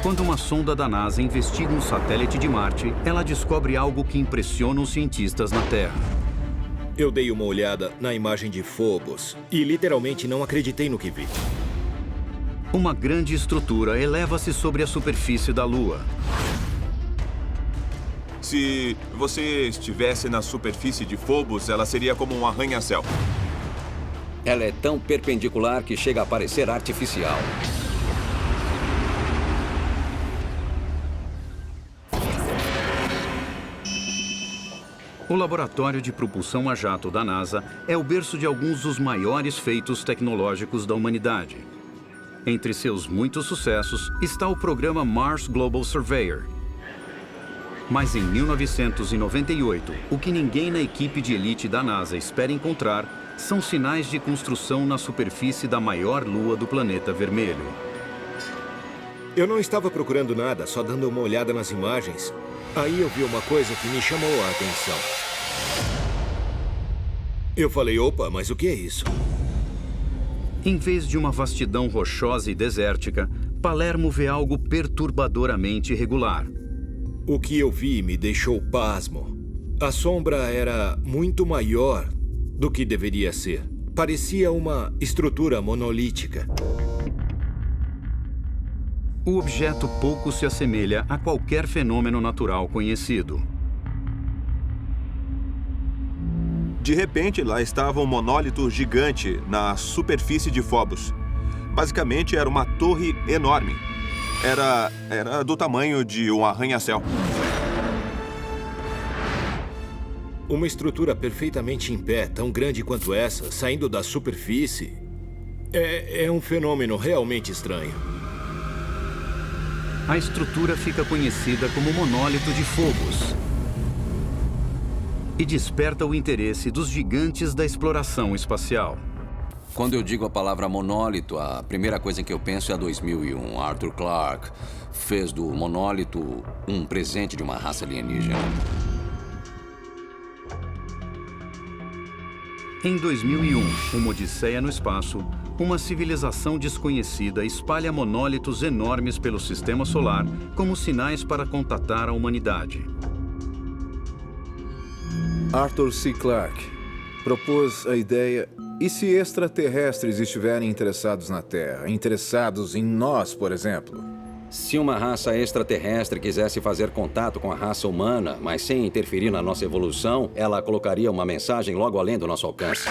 Quando uma sonda da NASA investiga um satélite de Marte, ela descobre algo que impressiona os cientistas na Terra. Eu dei uma olhada na imagem de Phobos e literalmente não acreditei no que vi. Uma grande estrutura eleva-se sobre a superfície da Lua. Se você estivesse na superfície de Phobos, ela seria como um arranha-céu. Ela é tão perpendicular que chega a parecer artificial. O Laboratório de Propulsão a Jato da NASA é o berço de alguns dos maiores feitos tecnológicos da humanidade. Entre seus muitos sucessos está o programa Mars Global Surveyor. Mas em 1998, o que ninguém na equipe de elite da NASA espera encontrar são sinais de construção na superfície da maior lua do planeta vermelho. Eu não estava procurando nada, só dando uma olhada nas imagens. Aí eu vi uma coisa que me chamou a atenção. Eu falei, opa, mas o que é isso? Em vez de uma vastidão rochosa e desértica, Palermo vê algo perturbadoramente irregular. O que eu vi me deixou pasmo. A sombra era muito maior do que deveria ser. Parecia uma estrutura monolítica. O objeto pouco se assemelha a qualquer fenômeno natural conhecido. De repente, lá estava um monólito gigante na superfície de Phobos. Basicamente, era uma torre enorme. Era do tamanho de um arranha-céu. Uma estrutura perfeitamente em pé, tão grande quanto essa, saindo da superfície, é um fenômeno realmente estranho. A estrutura fica conhecida como monólito de Phobos e desperta o interesse dos gigantes da exploração espacial. Quando eu digo a palavra monólito, a primeira coisa que eu penso é a 2001. Arthur Clarke fez do monólito um presente de uma raça alienígena. Em 2001, uma odisseia no espaço, uma civilização desconhecida espalha monólitos enormes pelo sistema solar como sinais para contatar a humanidade. Arthur C. Clarke propôs a ideia: e se extraterrestres estiverem interessados na Terra, interessados em nós, por exemplo? Se uma raça extraterrestre quisesse fazer contato com a raça humana, mas sem interferir na nossa evolução, ela colocaria uma mensagem logo além do nosso alcance.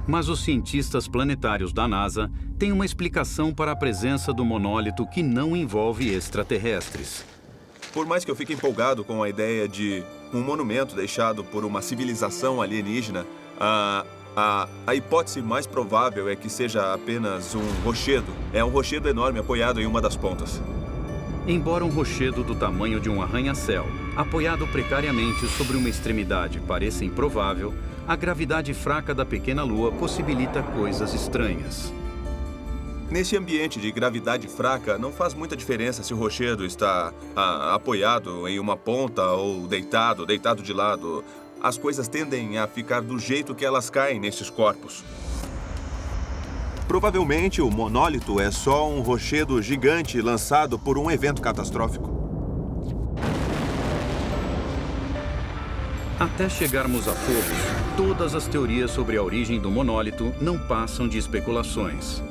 Mas os cientistas planetários da NASA têm uma explicação para a presença do monólito que não envolve extraterrestres. Por mais que eu fique empolgado com a ideia de um monumento deixado por uma civilização alienígena, a hipótese mais provável é que seja apenas um rochedo. É um rochedo enorme apoiado em uma das pontas. Embora um rochedo do tamanho de um arranha-céu, apoiado precariamente sobre uma extremidade, pareça improvável, a gravidade fraca da pequena Lua possibilita coisas estranhas. Nesse ambiente de gravidade fraca, não faz muita diferença se o rochedo está apoiado em uma ponta ou deitado de lado. As coisas tendem a ficar do jeito que elas caem nesses corpos. Provavelmente, o monólito é só um rochedo gigante lançado por um evento catastrófico. Até chegarmos a Phobos, todas as teorias sobre a origem do monólito não passam de especulações.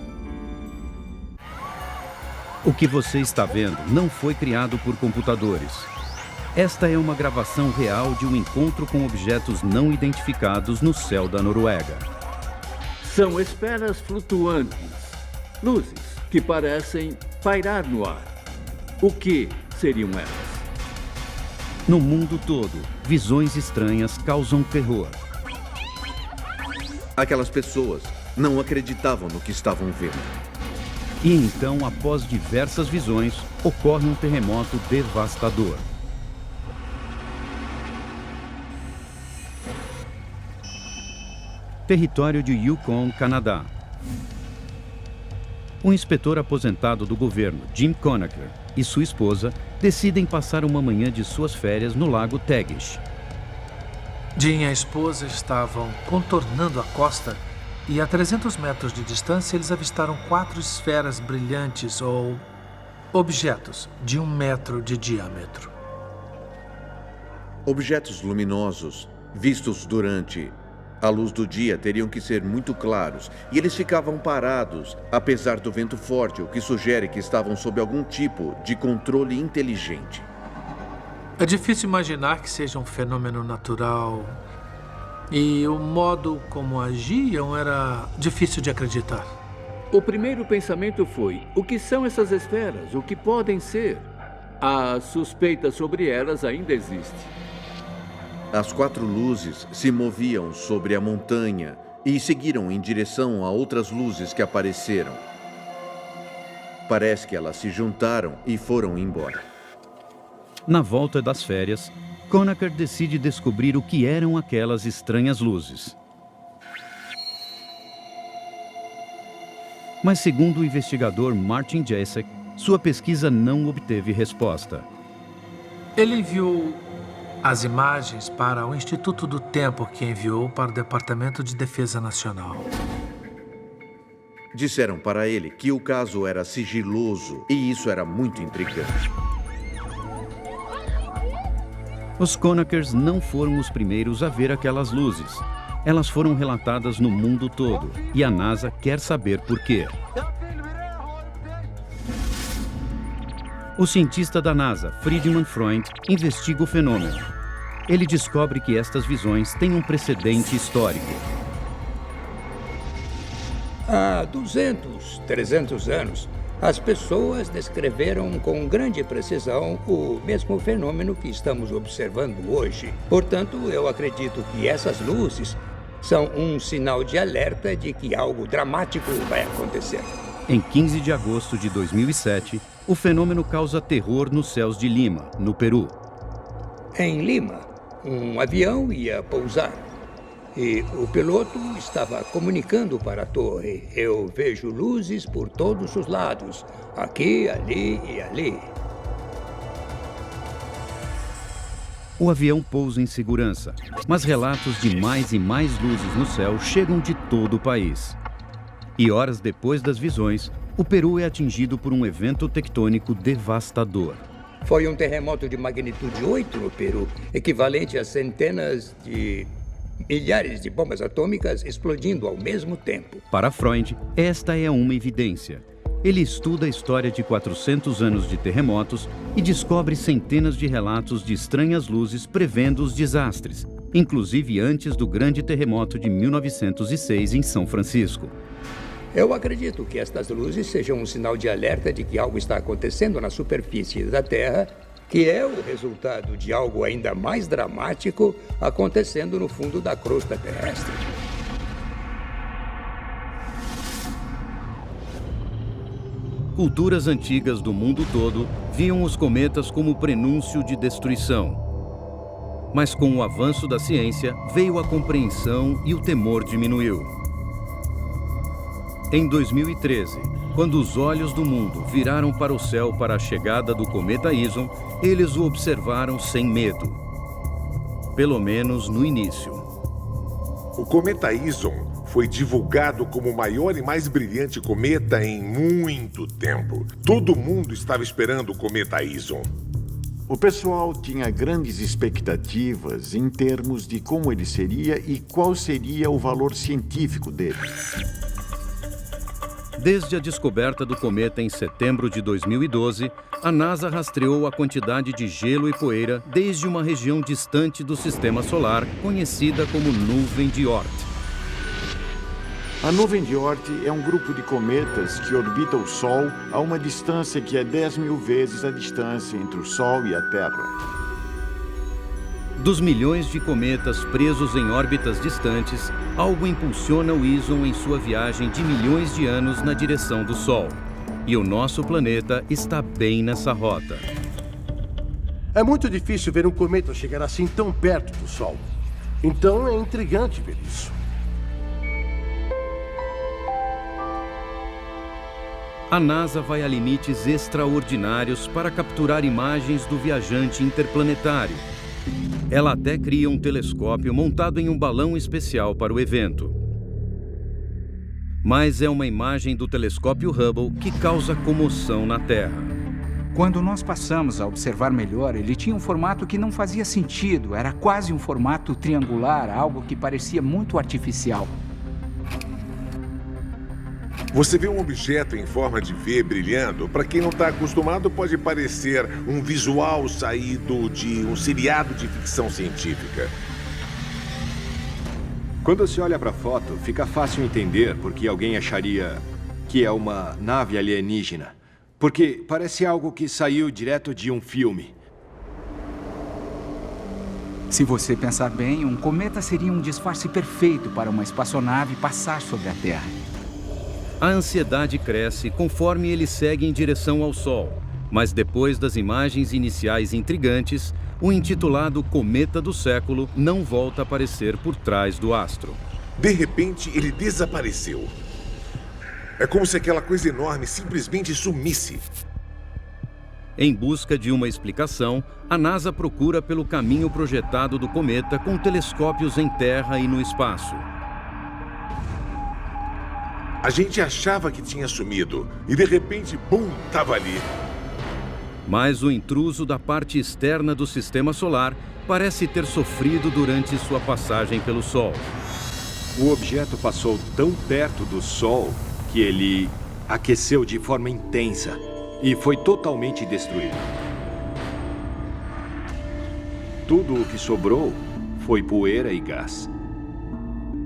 O que você está vendo não foi criado por computadores. Esta é uma gravação real de um encontro com objetos não identificados no céu da Noruega. São esferas flutuantes, luzes que parecem pairar no ar. O que seriam elas? No mundo todo, visões estranhas causam terror. Aquelas pessoas não acreditavam no que estavam vendo. E então, após diversas visões, ocorre um terremoto devastador. Território de Yukon, Canadá. Um inspetor aposentado do governo, Jim Conacher, e sua esposa decidem passar uma manhã de suas férias no lago Tagish. Jim e a esposa estavam contornando a costa E a 300 metros de distância, eles avistaram 4 esferas brilhantes ou objetos de 1 metro de diâmetro. Objetos luminosos vistos durante a luz do dia teriam que ser muito claros, e eles ficavam parados, apesar do vento forte, o que sugere que estavam sob algum tipo de controle inteligente. É difícil imaginar que seja um fenômeno natural. E o modo como agiam era difícil de acreditar. O primeiro pensamento foi: o que são essas esferas? O que podem ser? A suspeita sobre elas ainda existe. As 4 luzes se moviam sobre a montanha e seguiram em direção a outras luzes que apareceram. Parece que elas se juntaram e foram embora. Na volta das férias, Conacher decide descobrir o que eram aquelas estranhas luzes. Mas segundo o investigador Martin Jacek, sua pesquisa não obteve resposta. Ele enviou as imagens para o Instituto do Tempo, que enviou para o Departamento de Defesa Nacional. Disseram para ele que o caso era sigiloso e isso era muito intrigante. Os Conachers não foram os primeiros a ver aquelas luzes. Elas foram relatadas no mundo todo e a NASA quer saber por quê. O cientista da NASA, Friedemann Freund, investiga o fenômeno. Ele descobre que estas visões têm um precedente histórico. Há 200, 300 anos, as pessoas descreveram com grande precisão o mesmo fenômeno que estamos observando hoje. Portanto, eu acredito que essas luzes são um sinal de alerta de que algo dramático vai acontecer. Em 15 de agosto de 2007, o fenômeno causa terror nos céus de Lima, no Peru. Em Lima, um avião ia pousar e o piloto estava comunicando para a torre: eu vejo luzes por todos os lados, aqui, ali e ali. O avião pousa em segurança, mas relatos de mais e mais luzes no céu chegam de todo o país. E horas depois das visões, o Peru é atingido por um evento tectônico devastador. Foi um terremoto de magnitude 8 no Peru, equivalente a centenas de milhares de bombas atômicas explodindo ao mesmo tempo. Para Freund, esta é uma evidência. Ele estuda a história de 400 anos de terremotos e descobre centenas de relatos de estranhas luzes prevendo os desastres, inclusive antes do grande terremoto de 1906 em São Francisco. Eu acredito que estas luzes sejam um sinal de alerta de que algo está acontecendo na superfície da Terra, que é o resultado de algo ainda mais dramático acontecendo no fundo da crosta terrestre. Culturas antigas do mundo todo viam os cometas como prenúncio de destruição. Mas com o avanço da ciência, veio a compreensão e o temor diminuiu. Em 2013, quando os olhos do mundo viraram para o céu para a chegada do cometa Ison, eles o observaram sem medo. Pelo menos no início. O cometa Ison foi divulgado como o maior e mais brilhante cometa em muito tempo. Todo mundo estava esperando o cometa Ison. O pessoal tinha grandes expectativas em termos de como ele seria e qual seria o valor científico dele. Desde a descoberta do cometa em setembro de 2012, a NASA rastreou a quantidade de gelo e poeira desde uma região distante do sistema solar, conhecida como nuvem de Oort. A nuvem de Oort é um grupo de cometas que orbita o Sol a uma distância que é 10.000 vezes a distância entre o Sol e a Terra. Dos milhões de cometas presos em órbitas distantes, algo impulsiona o Ison em sua viagem de milhões de anos na direção do Sol. E o nosso planeta está bem nessa rota. É muito difícil ver um cometa chegar assim tão perto do Sol. Então é intrigante ver isso. A NASA vai a limites extraordinários para capturar imagens do viajante interplanetário. Ela até cria um telescópio montado em um balão especial para o evento. Mas é uma imagem do telescópio Hubble que causa comoção na Terra. Quando nós passamos a observar melhor, ele tinha um formato que não fazia sentido. Era quase um formato triangular, algo que parecia muito artificial. Você vê um objeto em forma de V brilhando. Para quem não está acostumado, pode parecer um visual saído de um seriado de ficção científica. Quando se olha para a foto, fica fácil entender por que alguém acharia que é uma nave alienígena. Porque parece algo que saiu direto de um filme. Se você pensar bem, um cometa seria um disfarce perfeito para uma espaçonave passar sobre a Terra. A ansiedade cresce conforme ele segue em direção ao Sol. Mas depois das imagens iniciais intrigantes, o intitulado Cometa do Século não volta a aparecer por trás do astro. De repente, ele desapareceu. É como se aquela coisa enorme simplesmente sumisse. Em busca de uma explicação, a NASA procura pelo caminho projetado do cometa com telescópios em terra e no espaço. A gente achava que tinha sumido e de repente, bum, estava ali. Mas o intruso da parte externa do sistema solar parece ter sofrido durante sua passagem pelo Sol. O objeto passou tão perto do Sol que ele aqueceu de forma intensa e foi totalmente destruído. Tudo o que sobrou foi poeira e gás.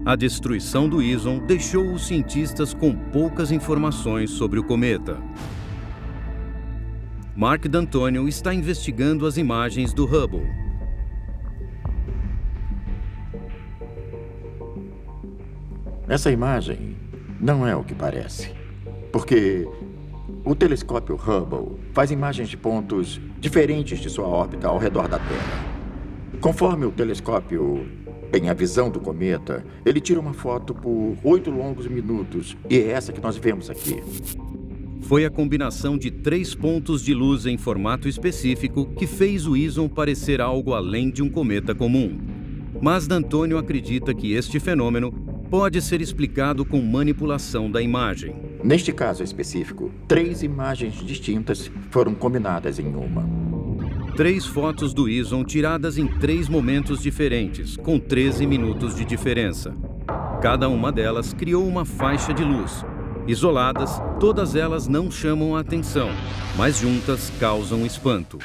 A destruição do Ison deixou os cientistas com poucas informações sobre o cometa. Mark D'Antonio está investigando as imagens do Hubble. Essa imagem não é o que parece, porque o telescópio Hubble faz imagens de pontos diferentes de sua órbita ao redor da Terra. Conforme o telescópio tem a visão do cometa, ele tira uma foto por 8 longos minutos, e é essa que nós vemos aqui. Foi a combinação de 3 pontos de luz em formato específico que fez o Ison parecer algo além de um cometa comum. Mas D'Antonio acredita que este fenômeno pode ser explicado com manipulação da imagem. Neste caso específico, 3 imagens distintas foram combinadas em uma. 3 fotos do Ison tiradas em 3 momentos diferentes, com 13 minutos de diferença. Cada uma delas criou uma faixa de luz. Isoladas, todas elas não chamam a atenção, mas juntas causam espanto.